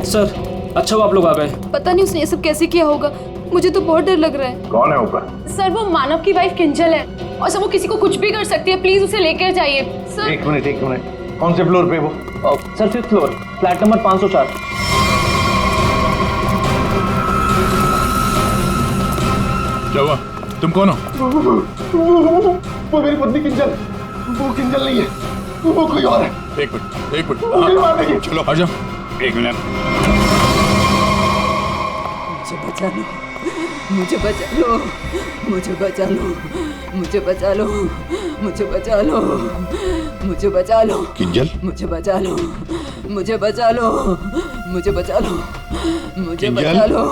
Sir अच्छा वो आप लोग आ गए। पता नहीं उसने ये सब कैसे किया होगा, मुझे तो बहुत डर लग रहा है। कौन है ऊपर? सर वो मानव की वाइफ किंजल है और सर वो किसी को कुछ भी कर सकती है, प्लीज उसे लेकर जाइए सर। एक मिनट कौन से फ्लोर पे वो? Sir 5th floor, flat number 504। क्या हुआ? तुम कौन हो? वो मेरी पत्नी किंजल। वो किंजल नहीं है, वो कोई और है। एक मिनट हाँ, चलो आ जाओ। एक मिनट। मुझे बचा लो, मुझे बचा लो, मुझे बचा लो, मुझे बचा लो, मुझे बचा लो, किंजल मुझे बचा लो, मुझे बचा लो, मुझे बचा लो, मुझे बचा लो,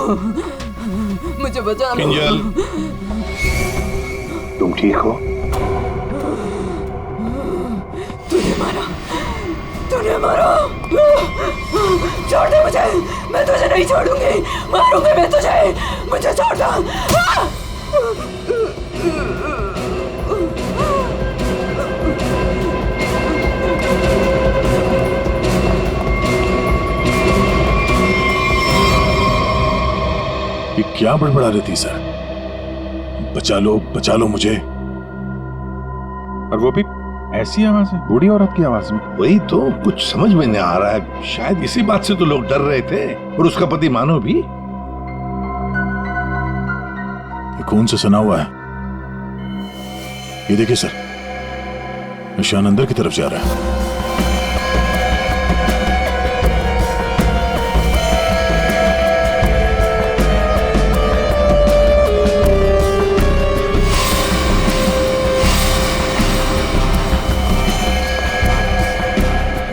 मुझे बचा लो। किंजल तुम ठीक हो? तूने मारा, तूने मारा। छोड़ दे मुझे, मैं तुझे नहीं छोड़ूंगी, मारूंगी मैं तुझे, मुझे छोड़ दो। ये क्या बड़बड़ा रही थी सर? बचा लो मुझे। और वो भी ऐसी आवाज है, बूढ़ी औरत की आवाज में। वही तो कुछ समझ में नहीं आ रहा है। शायद इसी बात से तो लोग डर रहे थे, और उसका पति मानव भी। ये खून से सना हुआ है। ये देखिए सर, निशान अंदर की तरफ जा रहा है।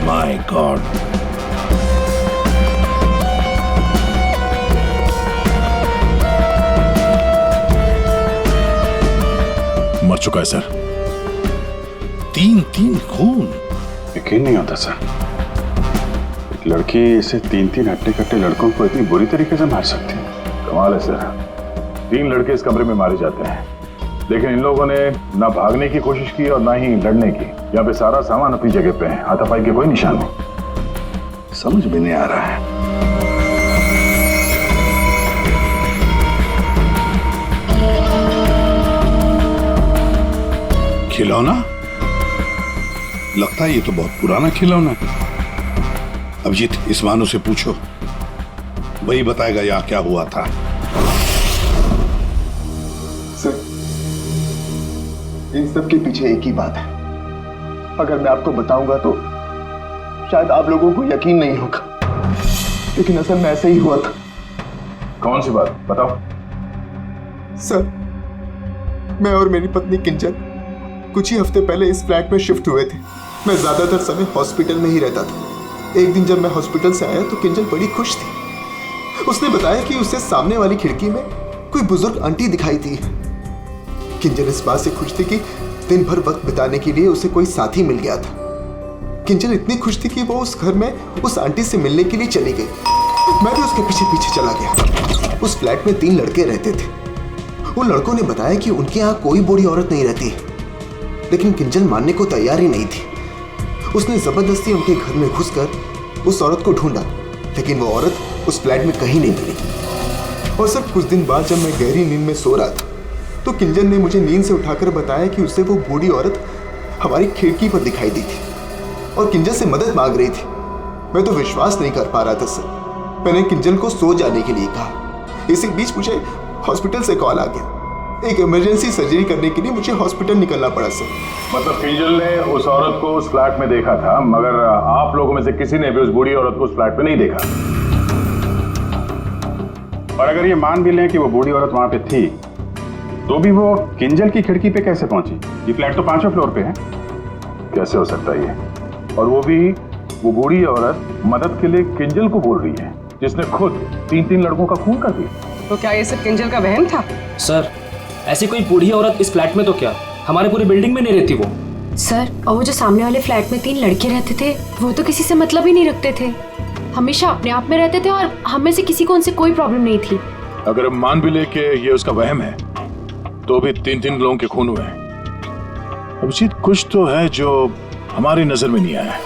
My God. मर चुका है सर। 3 खून। यकीन नहीं होता सर, एक लड़की इसे 3 हट्टे कट्टे लड़कों को इतनी बुरी तरीके से मार सकती है। कमाल है सर, 3 लड़के इस कमरे में मारे जाते हैं, लेकिन इन लोगों ने ना भागने की कोशिश की और ना ही लड़ने की। यहाँ पे सारा सामान अपनी जगह पे है, हाथापाई के कोई निशान नहीं। समझ में नहीं आ रहा है। खिलौना? लगता है ये तो बहुत पुराना खिलौना है। अभिजीत, इस मानो से पूछो, वही बताएगा यहाँ क्या हुआ था। सर, इन सब के पीछे एक ही बात है। अगर मैं आपको बताऊंगा तो शायद आप लोगों को यकीन नहीं होगा, लेकिन असल में ऐसा ही हुआ था। कौन सी बात बताओ? सर, मैं और मेरी पत्नी किंजल कुछ ही हफ्ते पहले इस फ्लैट में शिफ्ट हुए थे। मैं ज्यादातर समय हॉस्पिटल में ही रहता था। एक दिन जब मैं हॉस्पिटल से आया तो किंजल बड़ी खुश थी। उसने बताया कि उसे सामने वाली खिड़की में कोई बुजुर्ग आंटी दिखाई थी। किंजल इस बात से खुश थी कि दिन भर वक्त बिताने के लिए उसे कोई साथी मिल गया था। किंजल इतनी खुश थी कि वो उस घर में उस आंटी से मिलने के लिए चली गई। मैं भी उसके पीछे पीछे चला गया। उस फ्लैट में 3 लड़के रहते थे। उन लड़कों ने बताया कि उनके यहाँ कोई बूढ़ी औरत नहीं रहती, लेकिन किंजल मानने को तैयार ही नहीं थी। उसने जबरदस्ती उनके घर में घुसकर उस औरत को ढूंढा, लेकिन वो औरत उस फ्लैट में कहीं नहीं मिली। और सर, कुछ दिन बाद जब मैं गहरी नींद में सो रहा था तो किंजल ने मुझे नींद से उठाकर बताया कि उसे वो बूढ़ी औरत हमारी खिड़की पर दिखाई दी थी और किंजल से मदद मांग रही थी। मैं तो विश्वास नहीं कर पा रहा था सर। मैंने किंजल को सो जाने के लिए कहा। इसी बीच मुझे हॉस्पिटल से कॉल आ गया। एक इमरजेंसी सर्जरी करने के लिए मुझे हॉस्पिटल निकलना पड़ा सर। मतलब किंजल ने उस औरत को उस फ्लैट में देखा था, मगर आप लोगों में से किसी ने भी उस बूढ़ी औरत को उस फ्लैट में नहीं देखा। और अगर ये मान भी लें कि वो बूढ़ी औरत वहां पे थी, तो भी वो किंजल की खिड़की पे कैसे पहुंची? ये फ्लैट तो 5वें फ्लोर पे है। कैसे हो सकता है ये? और वो भी वो बूढ़ी औरत मदद के लिए किंजल को बोल रही है, जिसने खुद 3 लड़कों का खून कर दिया। तो क्या ये सब किंजल का वहम था? सर ऐसी कोई बूढ़ी औरत इस फ्लैट में तो क्या, हमारे पूरी बिल्डिंग में नहीं रहती वो। सर, और वो जो सामने वाले फ्लैट में 3 लड़के रहते थे, वो तो किसी से मतलब ही नहीं रखते थे। हमेशा अपने आप में रहते थे और हम में से किसी को उनसे कोई प्रॉब्लम नहीं थी। अगर हम मान भी ले कि ये उसका वहम है, तो भी 3 लोगों के खून हुए हैं। अभिजीत, कुछ तो है जो हमारी नजर में नहीं आया।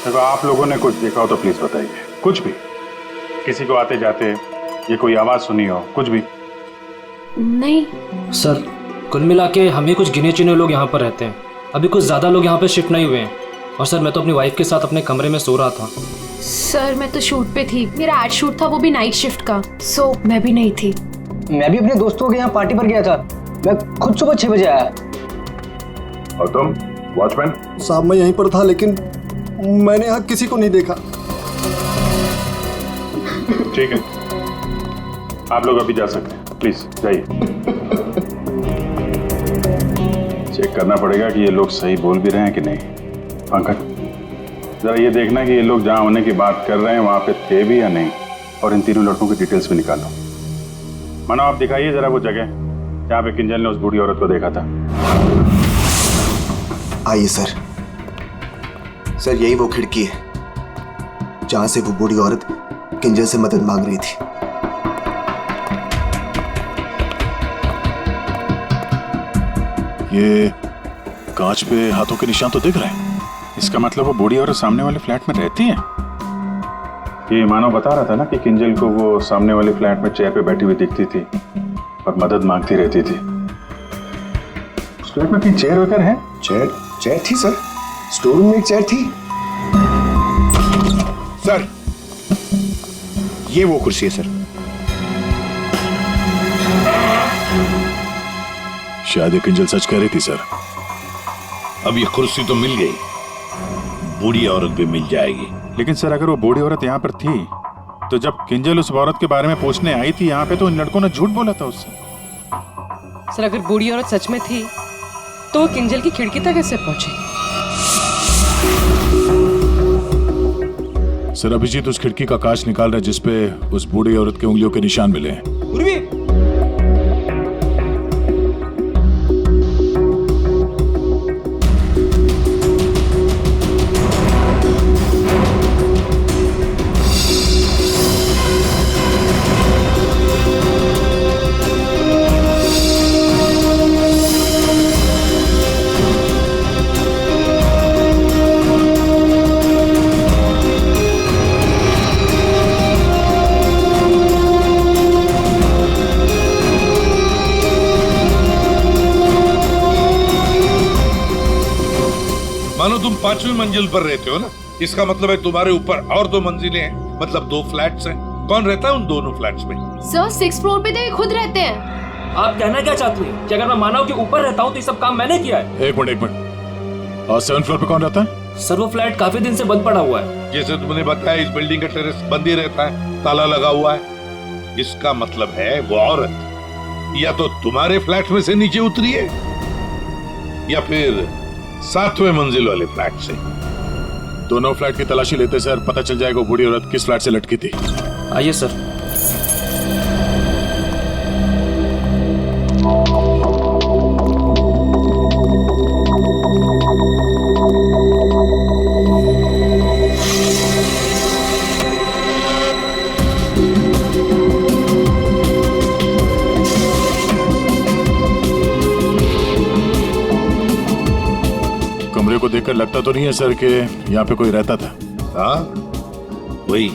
अगर आप लोगों ने कुछ देखा हो तो प्लीज बताइए। कुछ भी, किसी को आते जाते ये कोई आवाज सुनी हो, कुछ भी? नहीं सर, कुल मिला के हम ही कुछ गिने चुने लोग यहाँ पर रहते हैं। अभी कुछ ज़्यादा लोग यहाँ पर शिफ्ट नहीं हुए हैं। और सर, मैं तो अपनी वाइफ के साथ अपने कमरे में सो रहा था। सर, मैं तो शूट पे थी, मेरा एड शूट था, वो भी नाइट शिफ्ट का, सो मैं भी नहीं थी। मैं भी अपने दोस्तों के यहाँ पार्टी पर गया था, मैं खुद सुबह 6 बजे आया। और तुम वॉचमैन? साहब मैं यहीं पर था, लेकिन मैंने यहाँ किसी को नहीं देखा। ठीक है, आप लोग अभी जा सकते हैं, प्लीज जाइए। चेक करना पड़ेगा कि ये लोग सही बोल भी रहे हैं कि नहीं। पंकज, जरा ये देखना कि ये लोग जहाँ होने की बात कर रहे हैं वहां पे थे भी या नहीं, और इन तीनों लड़कों की डिटेल्स भी निकालो। मानो आप दिखाइए जरा वो जगह जहाँ पे किंजल ने उस बूढ़ी औरत को देखा था। आइए सर। सर, यही वो खिड़की है जहां से वो बूढ़ी औरत किंजल से मदद मांग रही थी। ये कांच पे हाथों के निशान तो दिख रहे हैं। इसका मतलब वो बूढ़ी औरत सामने वाले फ्लैट में रहती है। ये मानो बता रहा था ना कि किंजल को वो सामने वाले फ्लैट में चेयर पे बैठी हुई दिखती थी और मदद मांगती रहती थी। उस फ्लैट में कोई चेयर वगैरह है? चेयर थी सर, स्टोर रूम में एक चेयर थी। सर, ये वो कुर्सी है सर। शायद किंजल सच कह रही थी सर। अब ये कुर्सी तो मिल गई, बूढ़ी औरत भी मिल जाएगी। लेकिन सर, अगर वो बूढ़ी औरत यहाँ पर थी तो जब किंजल उस औरत के बारे में पूछने आई थी यहाँ पे, तो इन लड़कों ने झूठ बोला था उससे। सर, अगर बूढ़ी औरत सच में थी तो वो किंजल की खिड़की तक कैसे पहुंची? सर, अभिजीत उस खिड़की का कांच निकाल रहा है जिसपे उस बूढ़ी औरत के उंगलियों के निशान मिले हैं। मानो तुम 5वीं मंजिल पर रहते हो ना, इसका मतलब है तुम्हारे ऊपर और 2 मंजिलें हैं, मतलब 2 फ्लैट्स हैं। कौन रहता है उन दोनों फ्लैट्स में? सर, 6th फ्लोर पे तो ये खुद रहते हैं। आप कहना क्या चाहती हैं कि अगर मैं मानव के ऊपर रहता हूँ तो ये सब काम मैंने किया है? एक मिनट। और 7th फ्लोर पे कौन रहता है? सर, वो फ्लैट काफी दिन से बंद पड़ा हुआ है। जैसे तुमने बताया, इस बिल्डिंग का टेरेस बंद ही रहता है, ताला लगा हुआ है। इसका मतलब है वो औरत या तो तुम्हारे फ्लैट में से नीचे उतरी है या फिर 7वें मंजिल वाले फ्लैट से। दोनों फ्लैट की तलाशी लेते सर, पता चल जाएगा बूढ़ी औरत किस फ्लैट से लटकी थी। आइए सर। कमरे को देखकर लगता तो नहीं है सर कि यहाँ पे कोई रहता था। हाँ, वही।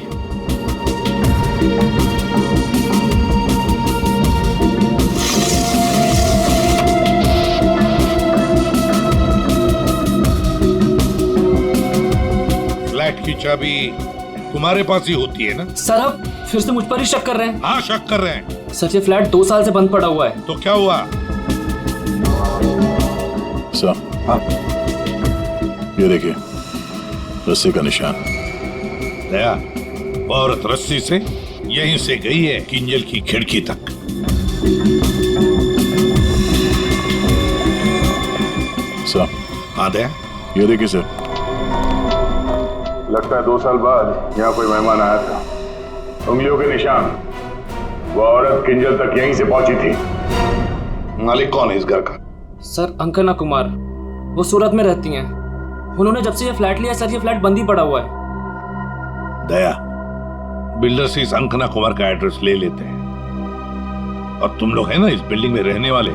फ्लैट की चाबी तुम्हारे पास ही होती है ना? सर, आप फिर से मुझ पर ही शक कर रहे हैं? हाँ, शक कर रहे हैं। सर, ये फ्लैट 2 साल से बंद पड़ा हुआ है। तो क्या हुआ? सर, हाँ, ये देखिए रस्सी का निशान। दया, वो औरत रस्सी से यहीं से गई है किंजल की खिड़की तक। सर, हाँ दया, ये देखिए सर। लगता है 2 साल बाद यहाँ कोई मेहमान आया था। उंगलियों के निशान, वो औरत किंजल तक यहीं से पहुंची थी। मालिक कौन है इस घर का? सर, अंकना कुमार, वो सूरत में रहती हैं। उन्होंने जब से ये फ्लैट लिया सर, ये फ्लैट बंद ही पड़ा हुआ है। दया, बिल्डर से इस अंकना कुमार का एड्रेस ले लेते हैं। और तुम लोग है ना इस बिल्डिंग में रहने वाले,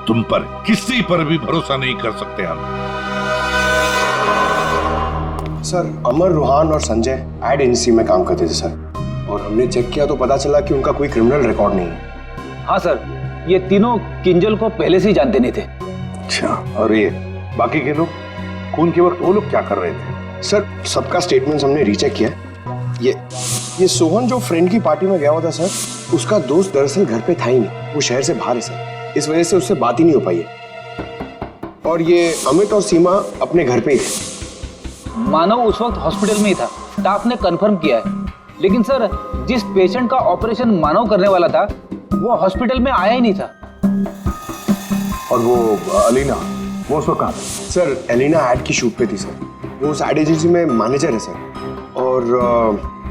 तुम पर किसी पर भी भरोसा नहीं कर सकते हम। सर अमर, रोहान और संजय एड एजेंसी में काम करते थे सर, और हमने चेक किया तो पता चला कि उनका कोई क्रिमिनल रिकॉर्ड नहीं है। हाँ सर, ये तीनों किंजल को पहले से ही जानते नहीं थे। अच्छा, और ये बाकी के लोग, खून के वक्त वो लोग क्या कर रहे थे? सर सबका स्टेटमेंट हमने रीचेक किया। ये सोहन जो फ्रेंड की पार्टी में गया हुआ था सर, उसका दोस्त दरअसल घर पे था ही नहीं, वो शहर से बाहर है सर, इस वजह से उससे बात ही नहीं हो पाई है। और ये अमित और सीमा अपने घर पे ही थे। मानव उस वक्त हॉस्पिटल में ही था, स्टाफ ने कंफर्म किया है। लेकिन सर, जिस पेशेंट का ऑपरेशन मानव करने वाला था वो हॉस्पिटल में आया ही नहीं था। और वो अलीना, वो उसको कहाँ? सर एलिना एड की शूट पे थी सर, वो उस एड एजेंसी में मैनेजर है सर। और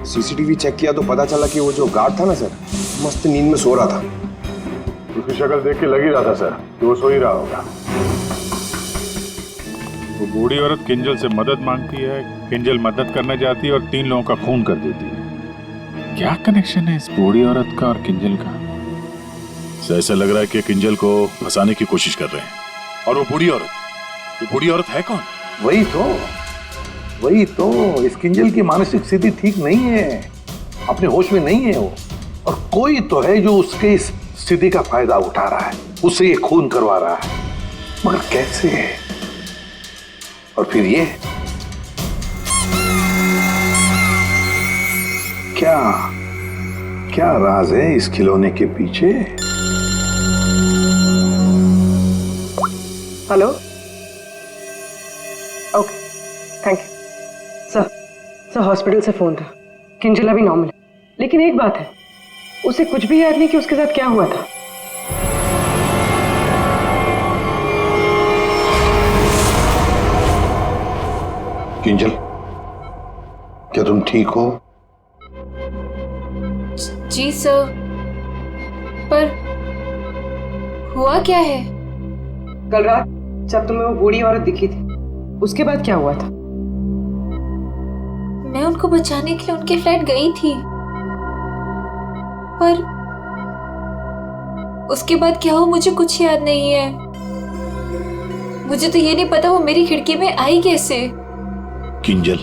सीसीटीवी चेक किया तो पता चला कि वो जो गार्ड था ना सर, मस्त नींद में सो रहा था। उसकी शक्ल देख के लग ही रहा था सर कि वो सो ही रहा होगा। वो बूढ़ी औरत किंजल से मदद मांगती है, किंजल मदद करना चाहती है और 3 लोगों का खून कर देती है। क्या कनेक्शन है इस बूढ़ी औरत का और किंजल का? ऐसा लग रहा है कि किंजल को फंसाने की कोशिश कर रहे हैं। और वो बूढ़ी औरत है कौन? वही तो इस किंजल की मानसिक स्थिति ठीक नहीं है, अपने होश में नहीं है वो। और कोई तो है जो उसके इस स्थिति का फायदा उठा रहा है, उससे ये खून करवा रहा है, मगर कैसे? और फिर ये क्या राज है इस खिलौने के पीछे? Hello, okay, thank you. Sir hospital से फोन था, किंजल अभी नॉर्मल है, लेकिन एक बात है, उसे कुछ भी याद नहीं कि उसके साथ क्या हुआ था। किंजल, क्या तुम ठीक हो? जी सर, पर हुआ क्या है? कल रात जब तुम्हें वो बूढ़ी औरत दिखी थी, उसके बाद क्या हुआ था? मैं उनको बचाने के लिए उनके फ्लैट गई थी, पर उसके बाद क्या हुआ मुझे कुछ याद नहीं है। मुझे तो ये नहीं पता वो मेरी खिड़की में आई कैसे। किंजल,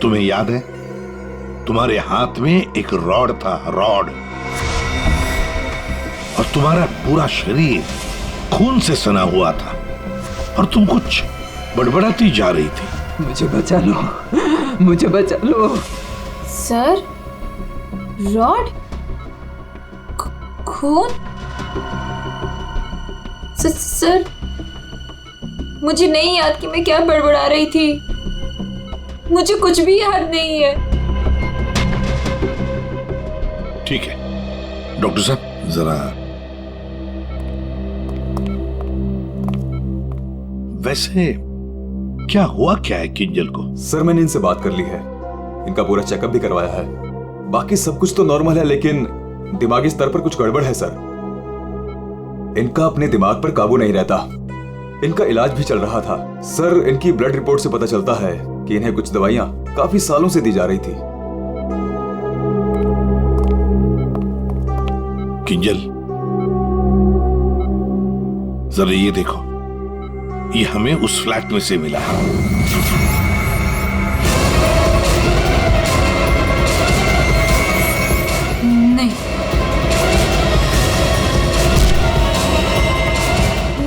तुम्हें याद है तुम्हारे हाथ में एक रॉड था, रॉड, और तुम्हारा पूरा शरीर खून से सना हुआ था और तुम कुछ बड़बड़ाती जा रही थी। मुझे बचा लो, मुझे बचा लो। सर, रॉड, खून? सर, मुझे नहीं याद कि मैं क्या बड़बड़ा रही थी, मुझे कुछ भी याद नहीं है। ठीक है डॉक्टर साहब, जरा वैसे क्या हुआ क्या है किंजल को? सर मैंने इनसे बात कर ली है, इनका पूरा चेकअप भी करवाया है, बाकी सब कुछ तो नॉर्मल है, लेकिन दिमागी स्तर पर कुछ गड़बड़ है सर। इनका अपने दिमाग पर काबू नहीं रहता। इनका इलाज भी चल रहा था सर। इनकी ब्लड रिपोर्ट से पता चलता है कि इन्हें कुछ दवाइयां काफी सालों से दी जा रही थी। किंजल, जरा ये देखो, ये हमें उस फ्लैट में से मिला है। नहीं,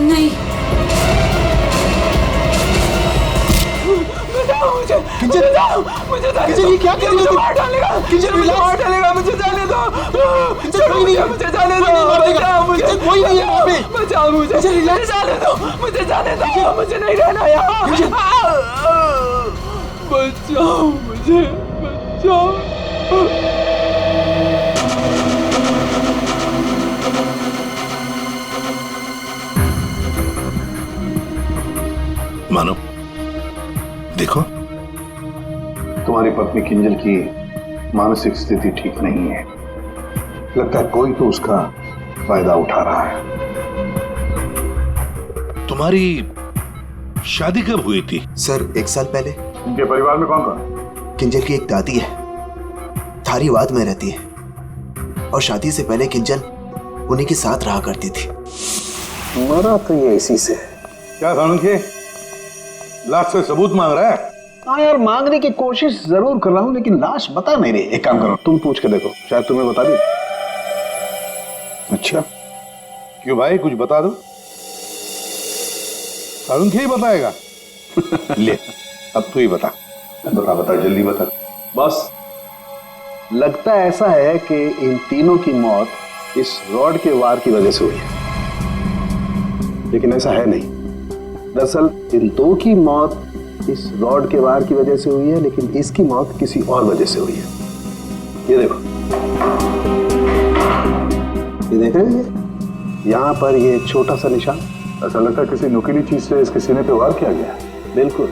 नहीं, किंजल, ये क्या कर रही हो? मार डालेगा, मार डालेगा, मुझे जाने दो, कोई नहीं है, मुझे जाने दो, कोई नहीं है वहाँ पे। बचाओ मुझे, जाने दो, मुझे जाने दो, मुझे नहीं रहना यहाँ। बचाओ मुझे, बचाओ। मानो, देखो, तुम्हारी पत्नी किंजल की मानसिक स्थिति ठीक नहीं है, लगता है कोई तो उसका फायदा उठा रहा है। तुम्हारी शादी कब हुई थी? सर 1 साल पहले। इनके परिवार में कौन कौन? किंजल की एक दादी है, धारीवाद में रहती है, और शादी से पहले किंजल उन्हीं के साथ रहा करती थी। मरा तो ये इसी से। क्या सानुखे, लाश से सबूत मांग रहा है? हाँ यार, मांगने की कोशिश जरूर कर रहा हूँ, लेकिन लाश बता नहीं रही। एक काम करो, तुम पूछ के देखो, शायद तुम्हें बता दी। अच्छा, क्यों भाई, कुछ बता दो। अरुण क्या ही बताएगा? ले, अब तू ही बता। बता बता, जल्दी बता। बस लगता ऐसा है कि इन तीनों की मौत इस रॉड के वार की वजह से हुई है, लेकिन ऐसा है नहीं। दरअसल इन दो की मौत इस रॉड के वार की वजह से हुई है, लेकिन इसकी मौत किसी और वजह से हुई है। ये देखो, ये देख रहे हैं, यहाँ पर ये छोटा सा निशान। ऐसा लगता है किसी नुकीली चीज से इसके सीने पे वार किया गया है। बिल्कुल,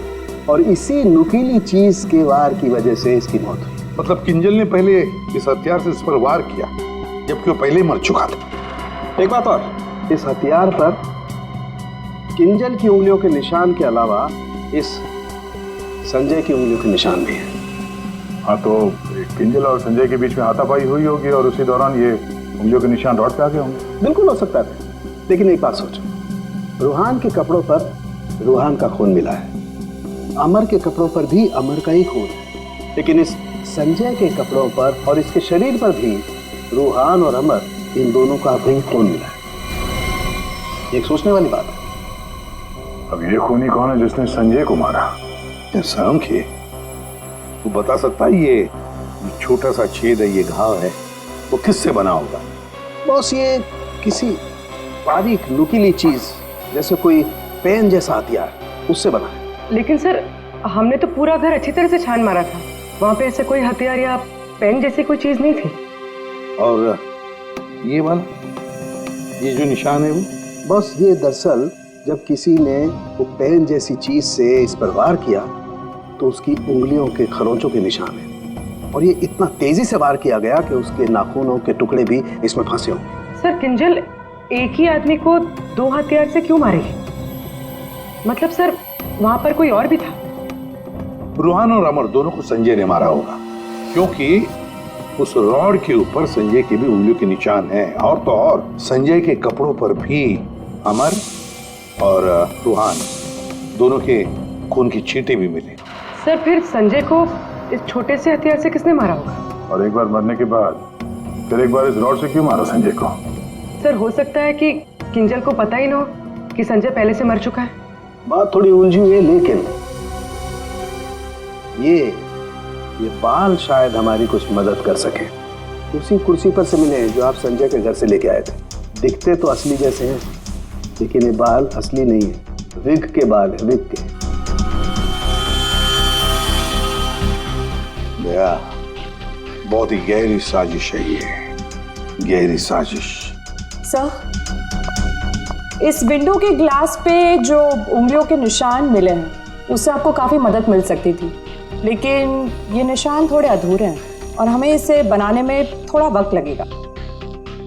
और इसी नुकीली चीज के वार की वजह से इसकी मौत हुई। मतलब किंजल ने पहले इस हथियार से इस पर वार किया, जबकि वो पहले ही मर चुका था। एक बात और, इस हथियार पर किंजल की उंगलियों के निशान के अलावा इस संजय की उंगलियों के निशान भी है। हाँ, तो किंजल और संजय के बीच में हाथापाई हुई होगी और उसी दौरान ये उंगलियों के निशान रॉड पे आ गए होंगे। बिल्कुल हो सकता है, लेकिन एक बात सोचो, रूहान के कपड़ों पर रूहान का खून मिला है, अमर के कपड़ों पर भी अमर का ही खून है, लेकिन इस संजय के कपड़ों पर और इसके शरीर पर भी रूहान और अमर, इन दोनों का भी खून मिला है। एक सोचने वाली बात है। अब ये खूनी कौन है जिसने संजय को मारा? शर्म खे, तू बता सकता है ये छोटा सा छेद है, ये घाव है, वो किससे बना होगा? बॉस, ये किसी बारीक नुकीली चीज जैसे कोई पेन जैसा हथियार, उससे बना है। लेकिन सर, हमने तो पूरा घर अच्छी तरह से छान मारा था, वहां पे ऐसे कोई हथियार या पेन जैसी कोई चीज नहीं थी। और ये वाला, ये जो निशान है वो? बस ये दरअसल जब किसी ने वो पेन जैसी चीज से इस पर वार किया तो उसकी उंगलियों के खरोंचों के निशान है, और ये इतना तेजी से वार किया गया कि उसके नाखूनों के टुकड़े भी इसमें फंसे होंगे। सर, किंजल एक ही आदमी को दो हथियार से क्यों मारेगी? मतलब सर, वहां पर कोई और भी था? रूहान और अमर दोनों को संजय ने मारा होगा, क्योंकि उस रॉड के ऊपर संजय की भी उंगलियों के निशान हैं, और तो और संजय के कपड़ों पर भी अमर और रूहान दोनों के खून की छींटे भी मिले। सर, फिर संजय को इस छोटे से हथियार से किसने मारा होगा? और एक बार मरने के बाद फिर एक बार इस रॉड से क्यों मारा संजय को? सर, हो सकता है कि किंजल को पता ही ना हो कि संजय पहले से मर चुका है। बात थोड़ी उलझी हुई है, लेकिन ये बाल शायद हमारी कुछ मदद कर सके। उसी कुर्सी पर से मिले जो आप संजय के घर से लेके आए थे। दिखते तो असली जैसे हैं, लेकिन ये बाल असली नहीं है, विग के बाल है, विग के। बहुत ही गहरी साजिश है ये, गहरी साजिश। सर, इस विंडो के ग्लास पे जो उंगलियों के निशान मिले हैं, उससे आपको काफ़ी मदद मिल सकती थी, लेकिन ये निशान थोड़े अधूरे हैं और हमें इसे बनाने में थोड़ा वक्त लगेगा।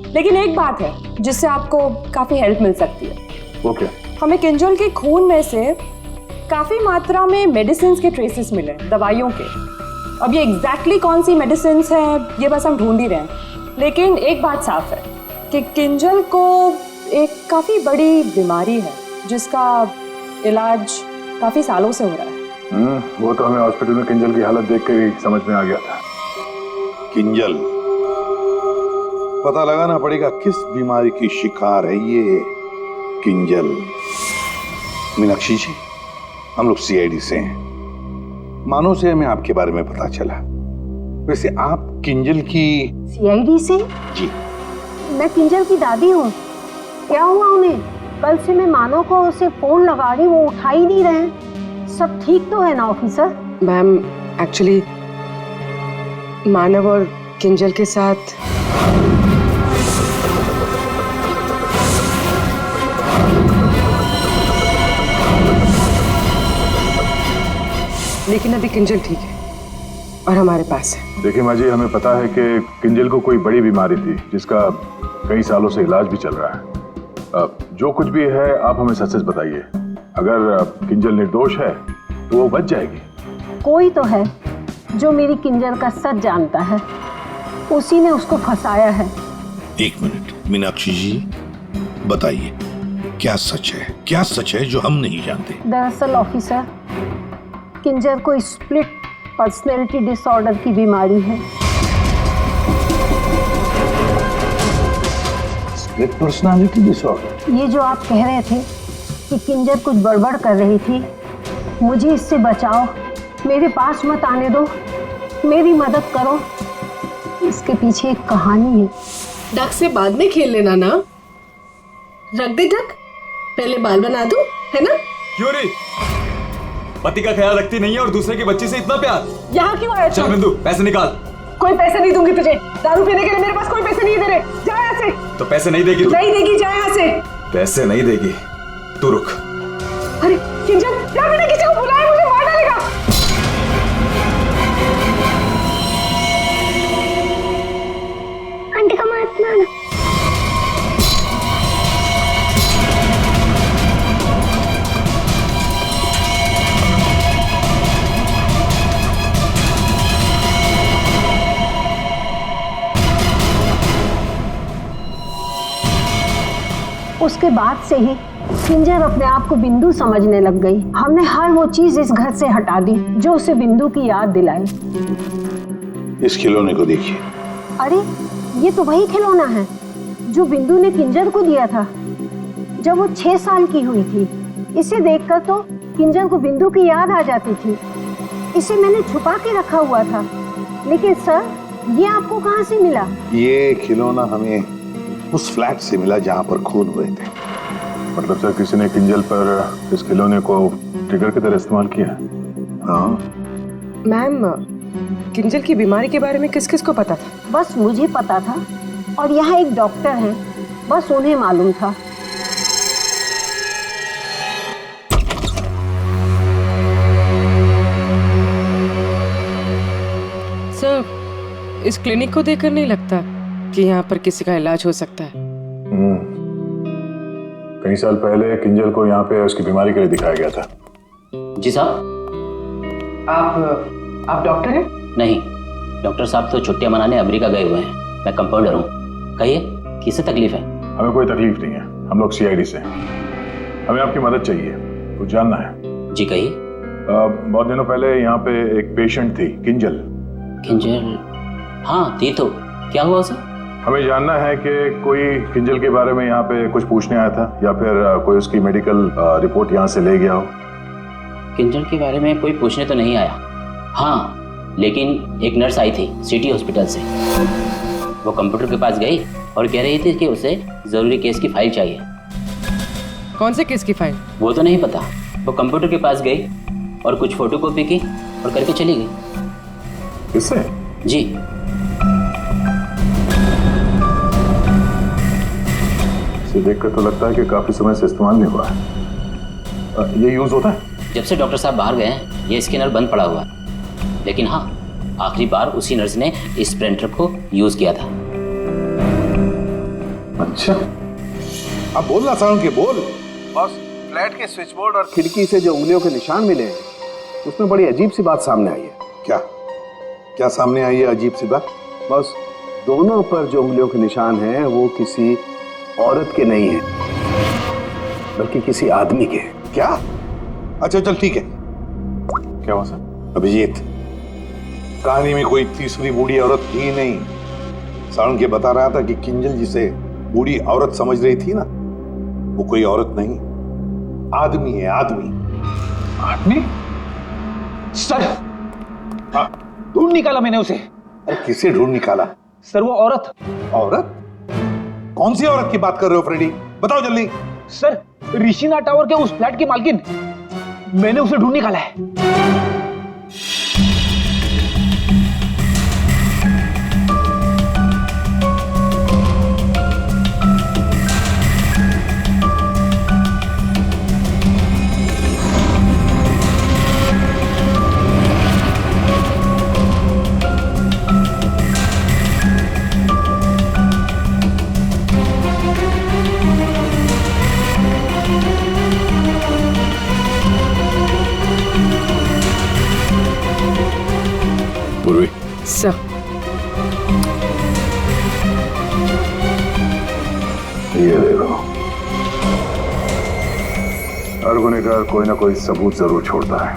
लेकिन एक बात है जिससे आपको काफ़ी हेल्प मिल सकती है। वो क्या? हमें किंजल के खून में से काफ़ी मात्रा में मेडिसिन के ट्रेसेस मिले, दवाइयों के। अब ये एग्जैक्टली कौन सी मेडिसिन हैं ये बस हम ढूंढ ही रहे हैं, लेकिन एक बात साफ है कि किंजल को एक काफ़ी बड़ी बीमारी है जिसका इलाज काफ़ी सालों से हो रहा है। वो तो हमें हॉस्पिटल में किंजल की हालत देख कर ही समझ में आ गया था। किंजल, पता लगाना पड़ेगा किस बीमारी की शिकार है ये किंजल। मीनाक्षी जी, हम लोग सीआईडी से हैं, मानो से हमें आपके बारे में पता चला। वैसे आप किंजल की? सीआईडी से? जी। मैं किंजल की दादी हूँ। क्या हुआ उन्हें? कल से मैं मानव को उसे फोन लगा रही, वो उठा ही नहीं रहे। सब ठीक तो है ना ऑफिसर? मैम, एक्चुअली मानव और किंजल के साथ लेकिन अभी किंजल ठीक है और हमारे पास है। देखिए माँ जी, हमें पता है कि किंजल को कोई बड़ी बीमारी थी जिसका कई सालों से इलाज भी चल रहा है। जो कुछ भी है आप हमें सच सच बताइए। अगर किंजल निर्दोष है तो वो बच जाएगी। कोई तो है जो मेरी किंजल का सच जानता है, उसी ने उसको फंसाया है। एक मिनट मीनाक्षी जी, बताइए क्या सच है, क्या सच है जो हम नहीं जानते? दरअसल ऑफिसर, किंजर को स्प्लिट पर्सनैलिटी डिसऑर्डर की बीमारी है। Split personality disorder? ये जो आप कह रहे थे कि किंजर कुछ गड़बड़ कर रही थी, मुझे इससे बचाओ, मेरे पास मत आने दो, मेरी मदद करो। इसके पीछे एक कहानी है। डक से बाद में खेल लेना ना। रख दे डक, पहले बाल बना दूं, है ना? क्यों रे? पति का ख्याल रखती नहीं है और दूसरे की बच्ची से इतना प्यार। यहाँ क्यों आया? चल बिंदु, पैसे निकाल। कोई पैसे नहीं दूंगी तुझे, दारू पीने के लिए मेरे पास कोई पैसे नहीं दे रहे। जा यहाँ से। तो पैसे नहीं देगी तू? नहीं देगी, जा यहाँ से। पैसे नहीं देगी, तू रुक। अरे किंजल, क्या मैंने किसी को बुलाया? मुझे मार डालेगा। आंटी का मत मारना। उसके बाद से ही किंजर अपने आप को बिंदु समझने लग गई। हमने हर वो चीज इस घर से हटा दी जो उसे बिंदु की याद दिलाए। इस खिलौने को देखिए। अरे ये तो वही खिलौना है जो बिंदु ने किंजर को दिया था जब वो 6 साल की हुई थी। इसे देखकर तो किंजर को बिंदु की याद आ जाती थी। इसे मैंने छुपा के रखा हुआ था। लेकिन सर, ये आपको कहाँ से मिला? ये खिलौना हमें उस फ्लैट से मिला जहां पर खून हुए थे। मतलब सर, किसी ने किंजल पर इस खिलौने को ट्रिगर की तरह इस्तेमाल किया? हाँ मैम, किंजल की बीमारी के बारे में किस किस को पता था? बस मुझे पता था और यहाँ एक डॉक्टर हैं, बस उन्हें मालूम था। सर, इस क्लिनिक को देखकर नहीं लगता कि यहाँ पर किसी का इलाज हो सकता है। कई साल पहले किंजल को यहाँ पे उसकी बीमारी के लिए दिखाया गया था। जी साहब। आप डॉक्टर हैं? नहीं, डॉक्टर साहब तो छुट्टियां मनाने अमेरिका गए हुए हैं। मैं कंपाउंडर हूँ। कहिए, किससे तकलीफ है? हमें कोई तकलीफ नहीं है, हम लोग CID से हैं। हमें आपकी मदद चाहिए, कुछ जानना है। जी कहिए। बहुत दिनों पहले यहाँ पे एक पेशेंट थी, किंजल। किंजल? हाँ थी तो, क्या हुआ उसे? हमें जानना है कि कोई किंजल के बारे में यहाँ पे कुछ पूछने आया था या फिर कोई उसकी मेडिकल रिपोर्ट यहाँ से ले गया हो। किंजल के बारे में कोई पूछने तो नहीं आया। हाँ, लेकिन एक नर्स आई थी सिटी हॉस्पिटल से। वो कंप्यूटर के पास गई और कह रही थी कि उसे जरूरी केस की फाइल चाहिए। कौन से केस की फाइल? वो तो नहीं पता। वो कंप्यूटर के पास गई और कुछ फोटोकॉपी की और करके चली गई। किससे? जी। इसे देखकर तो लगता है कि काफी समय से इस्तेमाल नहीं हुआ है। ये यूज होता है? जब से डॉक्टर साहब बाहर गए हैं ये स्कैनर बंद पड़ा हुआ है। लेकिन हाँ, आखिरी बार उसी नर्स ने इस प्रिंटर को यूज किया था। अच्छा, अब बोलना साउंड के बोल। बस, फ्लैट के स्विच बोर्ड और खिड़की से जो उंगलियों के निशान मिले हैं उसमें बड़ी अजीब सी बात सामने आई है। क्या क्या सामने आई है अजीब सी बात? बस, दोनों पर जो उंगलियों के निशान हैं वो किसी औरत के नहीं है बल्कि किसी आदमी के। क्या? अच्छा चल ठीक है। क्या हुआ सर? अभिजीत, कहानी में कोई तीसरी बूढ़ी औरत थी नहीं। साउंड के बता रहा था कि किंजल जिसे बूढ़ी औरत समझ रही थी ना, वो कोई औरत नहीं, आदमी है। आदमी? आदमी? सर, हाँ, ढूंढ निकाला मैंने उसे। अरे किसे ढूंढ निकाला? सर, वो औरत। औरत? कौन सी औरत की बात कर रहे हो फ्रेडी? बताओ जल्दी। सर, ऋषिना टावर के उस फ्लैट की मालकिन। मैंने उसे ढूंढ निकाला है। पूर्वी। सर, ये देखो, हर गुनहगार कोई ना कोई सबूत जरूर छोड़ता है।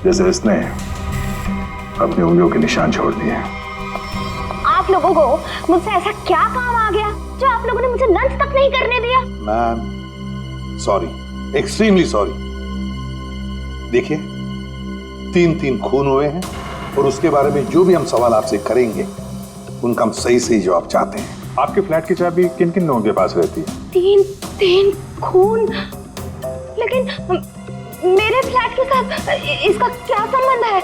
जैसे इसने अपनी उंगलियों के निशान छोड़ दिए। आप लोगों को मुझसे ऐसा क्या काम आ गया जो आप लोगों ने मुझे लंच तक नहीं करने दिया? Ma'am sorry, extremely sorry. देखिए 3 खून हुए हैं और उसके बारे में जो भी हम सवाल आपसे करेंगे उनका हम सही जवाब चाहते हैं। आपके फ्लैट की चाबी किन किन लोगों के पास रहती है? 3 खून, लेकिन मेरे फ्लैट के साथ इसका क्या संबंध है?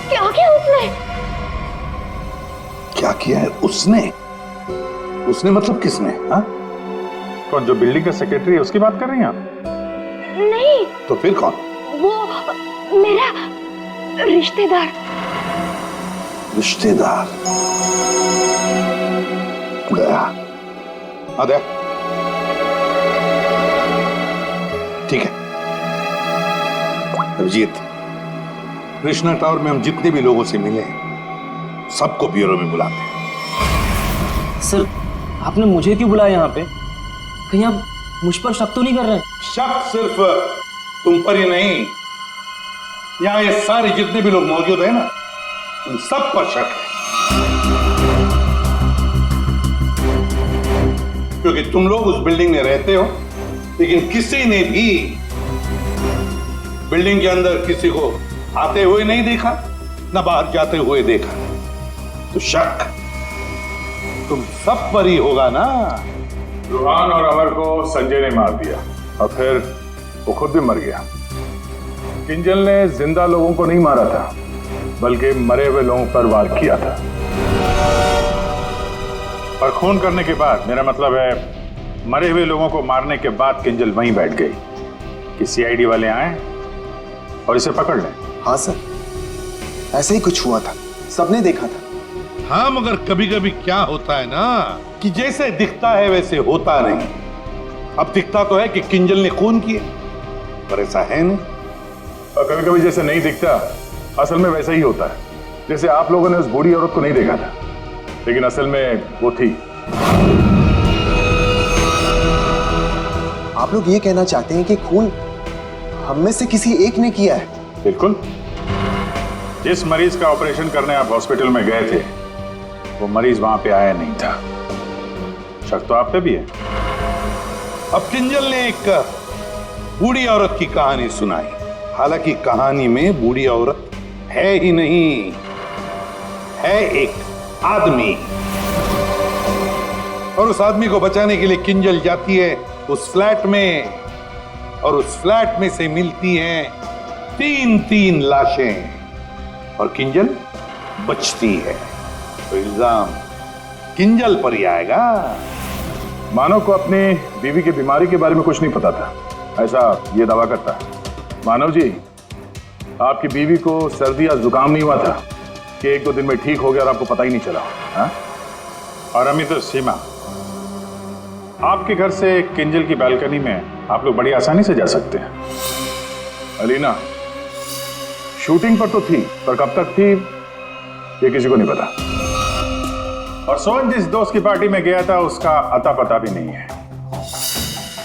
क्या किया उसने? क्या किया है उसने? उसने मतलब किसने? हाँ? कौन, जो बिल्डिंग का सेक्रेटरी है उसकी बात कर रही हैं आप? नहीं। तो फिर कौन? वो मेरा रिश्तेदार। रिश्तेदार गया। दया ठीक है। अभिजीत, कृष्णा टावर में हम जितने भी लोगों से मिले हैं सबको ब्यूरो में बुलाते हैं। सर आपने मुझे क्यों बुलाया यहाँ पे? कहीं आप मुझ पर शक तो नहीं कर रहे हैं? शक सिर्फ तुम पर ही नहीं, यहाँ ये सारे जितने भी लोग मौजूद हैं ना, उन सब पर शक है। क्योंकि तुम लोग उस बिल्डिंग में रहते हो, लेकिन किसी ने भी बिल्डिंग के अंदर किसी को आते हुए नहीं देखा, ना बाहर जाते हुए देखा। तो शक तुम सब पर ही होगा ना। रूहान और अमर को संजय ने मार दिया और फिर वो खुद भी मर गया। किंजल ने जिंदा लोगों को नहीं मारा था, बल्कि मरे हुए लोगों पर वार किया था। और खून करने के बाद, मेरा मतलब है मरे हुए लोगों को मारने के बाद किंजल वहीं बैठ गई कि सीआईडी वाले आए और इसे पकड़ लें। हाँ सर, ऐसे ही कुछ हुआ था, सबने देखा था। हाँ, मगर कभी कभी क्या होता है ना कि जैसे दिखता है वैसे होता नहीं। अब दिखता तो है कि किंजल ने खून किए, पर ऐसा है नहीं। और कभी कभी जैसे नहीं दिखता, असल में वैसा ही होता है। जैसे आप लोगों ने उस बूढ़ी औरत को नहीं देखा था, लेकिन असल में वो थी। आप लोग ये कहना चाहते हैं कि खून हम में से किसी एक ने किया है? बिल्कुल। जिस मरीज का ऑपरेशन करने आप हॉस्पिटल में गए थे, वो मरीज वहां पे आया नहीं था। शक तो आप पे भी है। अब किंजल ने एक बूढ़ी औरत की कहानी सुनाई। हालांकि कहानी में बूढ़ी औरत है ही नहीं, है एक आदमी। और उस आदमी को बचाने के लिए किंजल जाती है उस फ्लैट में, और उस फ्लैट में से मिलती हैं 3 लाशें, और किंजल बचती है। तो इल्जाम किंजल पर ही आएगा। मानव को अपनी बीवी की बीमारी के बारे में कुछ नहीं पता था, ऐसा ये दावा करता है। मानव जी, आपकी बीवी को सर्दी या जुकाम नहीं हुआ था कि 1-2 दिन में ठीक हो गया और आपको पता ही नहीं चला? हाँ? और अमित और सीमा, आपके घर से किंजल की बालकनी में आप लोग बड़ी आसानी से जा सकते हैं। अलीना शूटिंग पर तो थी, पर कब तक थी ये किसी को नहीं पता। और सोहन जिस दोस्त की पार्टी में गया था उसका अता पता भी नहीं है।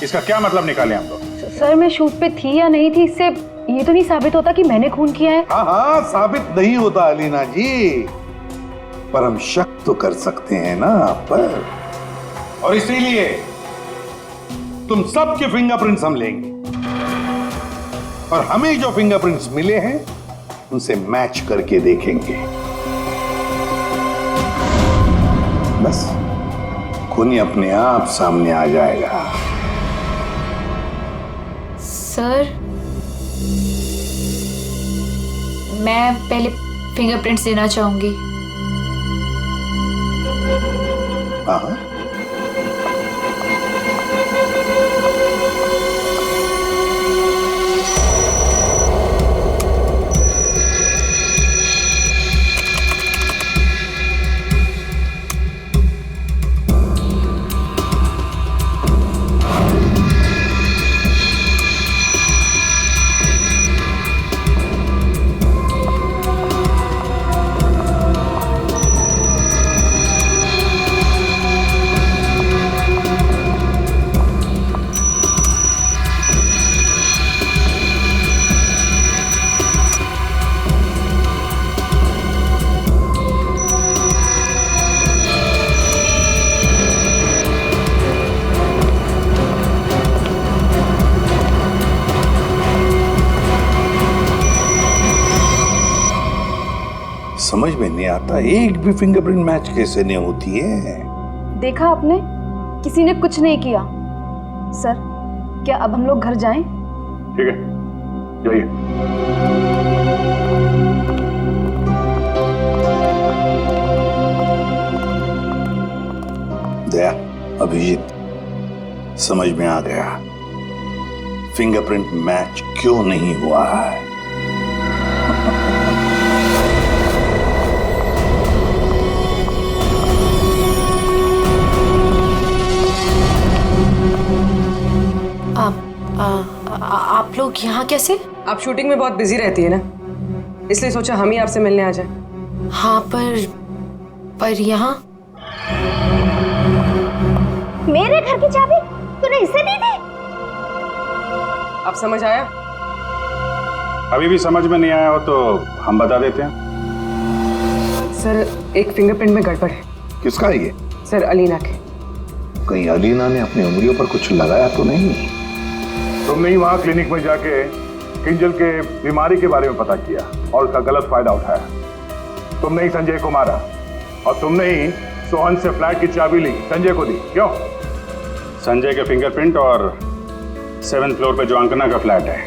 इसका क्या मतलब निकाले हम लोग? सर मैं शूट पे थी या नहीं थी, इससे ये तो नहीं साबित होता कि मैंने खून किया है। हाँ, साबित नहीं होता अलीना जी, पर हम शक तो कर सकते हैं ना आप पर। और इसीलिए तुम सबके फिंगरप्रिंट्स हम लेंगे, और हमें जो फिंगरप्रिंट्स मिले हैं उनसे मैच करके देखेंगे। बस खूनी अपने आप सामने आ जाएगा। सर मैं पहले फिंगरप्रिंट्स देना चाहूंगी। हाँ, समझ में नहीं आता, एक भी फिंगरप्रिंट मैच कैसे नहीं होती है। देखा आपने, किसी ने कुछ नहीं किया। सर, क्या अब हम लोग घर जाएं? ठीक है, जाइए। दया, अभिजीत, समझ में आ गया फिंगरप्रिंट मैच क्यों नहीं हुआ है। आप लोग यहाँ कैसे? आप शूटिंग में बहुत बिजी रहती है ना, इसलिए सोचा हम ही आपसे मिलने आ जाएं। हाँ, पर यहाँ मेरे घर की चाबी तूने इसे दी थी? अब समझ आया? अभी भी समझ में नहीं आया हो तो हम बता देते हैं। सर, एक फिंगरप्रिंट में गड़बड़ है। किसका है ये? सर, अलीना के। कहीं अलीना ने अपनी उंगलियों पर कुछ लगाया तो नहीं? तुमने ही वहां क्लिनिक में जाके किंजल के बीमारी के बारे में पता किया और उसका गलत फायदा उठाया। तुमने ही संजय को मारा और तुमने ही सोहन से फ्लैट की चाबी ली, संजय को दी। क्यों? संजय के फिंगरप्रिंट और 7th फ्लोर पे जो अंकना का फ्लैट है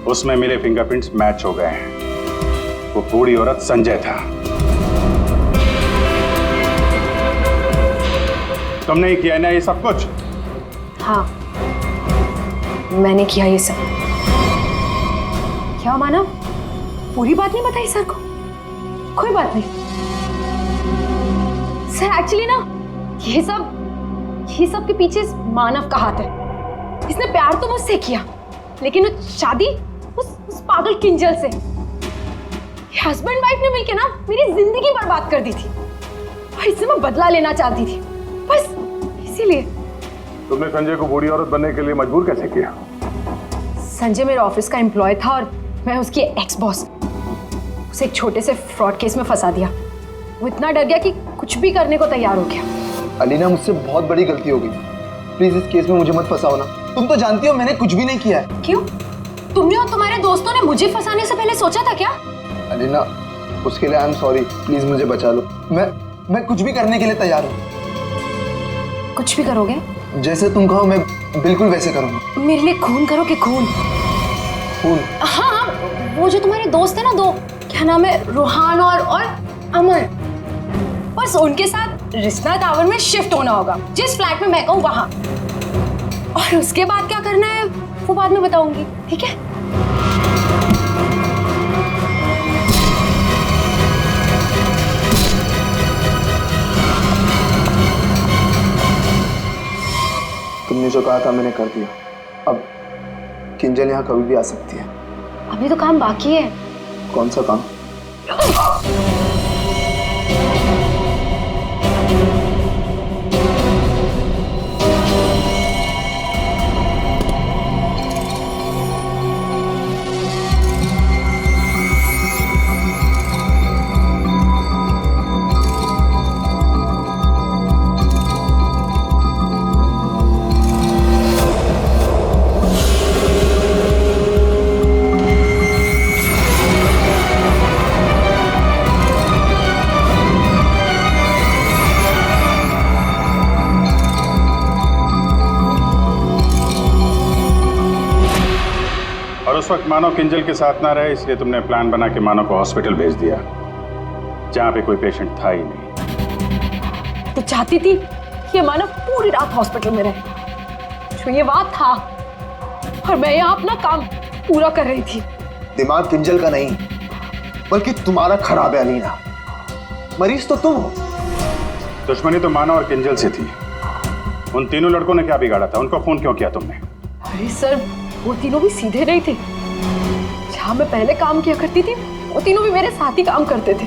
उसमें मिले फिंगरप्रिंट्स मैच हो गए हैं। वो बूढ़ी औरत संजय था। तुमने ही किया ना ये सब कुछ? हाँ, मैंने किया ये सब। क्या मानव, पूरी बात नहीं बताई सर को? कोई बात नहीं सर, एक्चुअली ना ये सब के पीछे मानव का हाथ है। इसने प्यार तो मुझसे किया, लेकिन शादी उस पागल किंजल से। हस्बैंड वाइफ ने मिलकर ना मेरी जिंदगी बर्बाद कर दी थी और इससे मैं बदला लेना चाहती थी, बस इसीलिए। तुमने संजय को बूढ़ी औरत बनने के लिए मजबूर कैसे किया? संजय मेरे ऑफिस का एम्प्लॉय था और मैं उसकी एक्स बॉस। उसे एक छोटे से फ्रॉड केस में फंसा दिया। वो इतना डर गया कि कुछ भी करने को तैयार हो गया। अलीना, मुझसे बहुत बड़ी गलती हो गई, प्लीज इस केस में मुझे मत फंसाओ ना। तुम तो जानती हो मैंने कुछ भी नहीं किया है। क्यों? तुमने और तुम्हारे दोस्तों ने मुझे फंसाने से पहले सोचा था क्या? अलीना, उसके लिए आई एम सॉरी, प्लीज मुझे बचा लो। मैं कुछ भी करने के लिए तैयार हूँ। कुछ भी करोगे? जैसे तुम कहो मैं बिल्कुल वैसे करूँगा। मेरे लिए खून करोगे? खून? खून? हाँ, वो जो तुम्हारे दोस्त है ना, दो, क्या नाम है, रूहान और अमर, बस उनके साथ रिश्ता टावर में शिफ्ट होना होगा, जिस फ्लैट में मैं कहूँ वहां। और उसके बाद क्या करना है वो बाद में बताऊंगी, ठीक है? तुमने जो कहा था मैंने कर दिया। अब किंजल यहाँ कभी भी आ सकती है। अभी तो काम बाकी है। कौन सा काम? उस वक्त मानव किंजल के साथ ना रहे, इसलिए तुमने प्लान बना के मानव को हॉस्पिटल भेज दिया जहां पे कोई पेशेंट था ही नहीं। तो चाहती थी कि मानव पूरी रात हॉस्पिटल में रहे, जो ये बात था, और मैं यहाँ अपना काम पूरा कर रही थी। दिमाग किंजल का नहीं बल्कि तुम्हारा खराब है अलीना। मरीज तो तुम हो। दुश्मनी तो मानव और किंजल से थी। उन तीनों लड़कों ने क्या बिगाड़ा था? उनको फोन क्यों किया तुमने? अरे सर, वो तीनों भी सीधे नहीं थे। जहाँ मैं पहले काम किया करती थी वो तीनों भी मेरे साथ ही काम करते थे।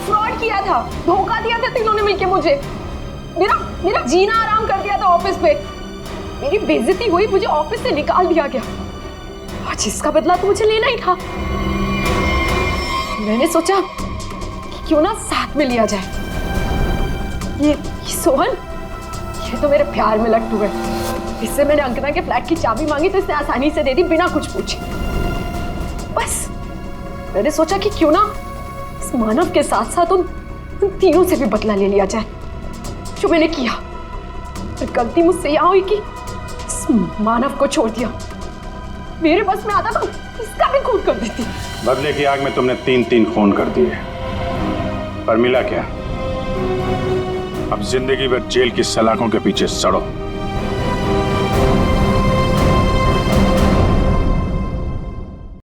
फ्रॉड किया था, धोखा दिया था तीनों ने मिलके मुझे। मेरा जीना आराम कर दिया था ऑफिस पे। मेरी बेइज्जती हुई, मुझे ऑफिस से निकाल दिया गया, और जिसका बदला तो मुझे लेना ही था। मैंने सोचा कि क्यों ना साथ में लिया जाए। ये सोहन, ये तो मेरे प्यार में लट्टू है। इससे मैंने अंकना के फ्लैट की चाबी मांगी तो इसने आसानी से दे दी, बिना कुछ पूछे। बस मैंने सोचा कि क्यों ना इस मानव के साथ साथ उन तीनों से भी बदला ले लिया जाए जो मैंने किया। और गलती मुझसे यहाँ हुई कि इस मानव को छोड़ दिया। मेरे बस में आता तो इसका भी खून कर देती। बदले की आग में तुमने 3 खून कर दिए, पर मिला क्या? अब जिंदगी भर जेल की सलाखों के पीछे सड़ो।